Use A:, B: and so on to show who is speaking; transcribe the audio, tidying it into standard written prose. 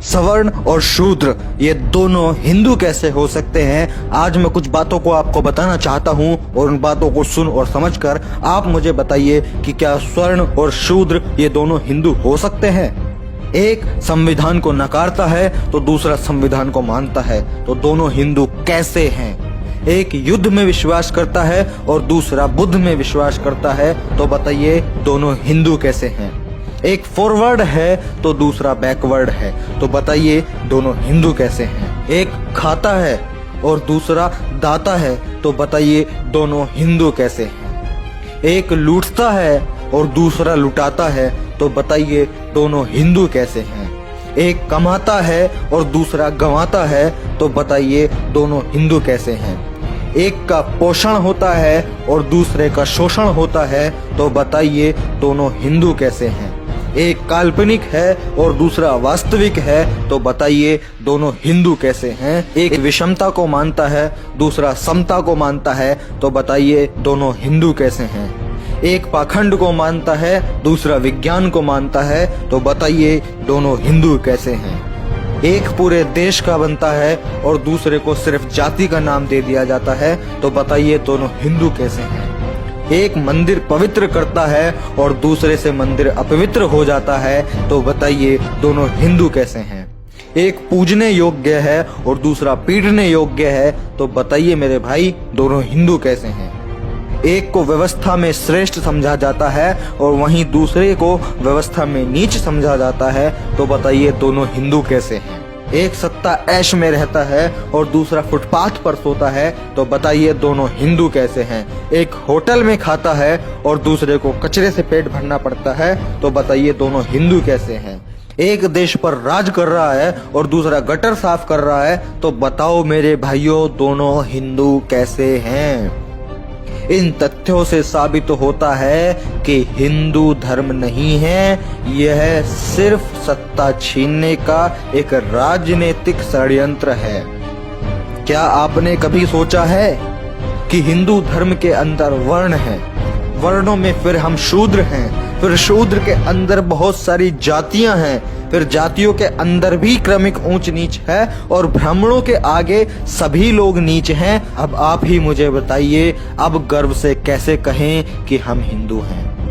A: सवर्ण और शूद्र ये दोनों हिंदू कैसे हो सकते हैं? आज मैं कुछ बातों को आपको बताना चाहता हूं और उन बातों को सुन और समझकर आप मुझे बताइए कि क्या स्वर्ण और शूद्र ये दोनों हिंदू हो सकते हैं। एक संविधान को नकारता है तो दूसरा संविधान को मानता है, तो दोनों हिंदू कैसे हैं? एक युद्ध में विश्वास करता है और दूसरा बुद्ध में विश्वास करता है, तो बताइए दोनों हिंदू कैसे हैं? एक फॉरवर्ड है तो दूसरा बैकवर्ड है, तो बताइए दोनों हिंदू कैसे हैं? एक खाता है और दूसरा दाता है, तो बताइए दोनों हिंदू कैसे हैं? एक लूटता है और दूसरा लुटाता है, तो बताइए दोनों हिंदू कैसे हैं? एक कमाता है और दूसरा गंवाता है, तो बताइए दोनों हिंदू कैसे हैं? एक का पोषण होता है और दूसरे का शोषण होता है, तो बताइए दोनों हिंदू कैसे हैं? एक काल्पनिक है और दूसरा वास्तविक है, तो बताइए दोनों हिंदू कैसे हैं? एक विषमता को मानता है, दूसरा समता को मानता है, तो बताइए दोनों हिंदू कैसे हैं? एक पाखंड को मानता है, दूसरा विज्ञान को मानता है, तो बताइए दोनों हिंदू कैसे हैं? एक पूरे देश का बनता है और दूसरे को सिर्फ जाति का नाम दे दिया जाता है, तो बताइए दोनों हिंदू कैसे हैं? एक मंदिर पवित्र करता है और दूसरे से मंदिर अपवित्र हो जाता है, तो बताइए दोनों हिंदू कैसे हैं? एक पूजने योग्य है और दूसरा पीटने योग्य है, तो बताइए मेरे भाई दोनों हिंदू कैसे हैं? एक को व्यवस्था में श्रेष्ठ समझा जाता है और वहीं दूसरे को व्यवस्था में नीच समझा जाता है, तो बताइए दोनों हिंदू कैसे हैं? एक सत्ता ऐश में रहता है और दूसरा फुटपाथ पर सोता है, तो बताइए दोनों हिंदू कैसे हैं? एक होटल में खाता है और दूसरे को कचरे से पेट भरना पड़ता है, तो बताइए दोनों हिंदू कैसे हैं? एक देश पर राज कर रहा है और दूसरा गटर साफ कर रहा है, तो बताओ मेरे भाइयों दोनों हिंदू कैसे हैं? इन तथ्यों से साबित होता है कि हिंदू धर्म नहीं है, यह सिर्फ सत्ता छीनने का एक राजनीतिक षड्यंत्र है। क्या आपने कभी सोचा है कि हिंदू धर्म के अंदर वर्ण है, वर्णों में फिर हम शूद्र हैं, फिर शूद्र के अंदर बहुत सारी जातियां हैं, फिर जातियों के अंदर भी क्रमिक ऊंच नीच है और ब्राह्मणों के आगे सभी लोग नीच हैं। अब आप ही मुझे बताइए, अब गर्व से कैसे कहें कि हम हिंदू हैं?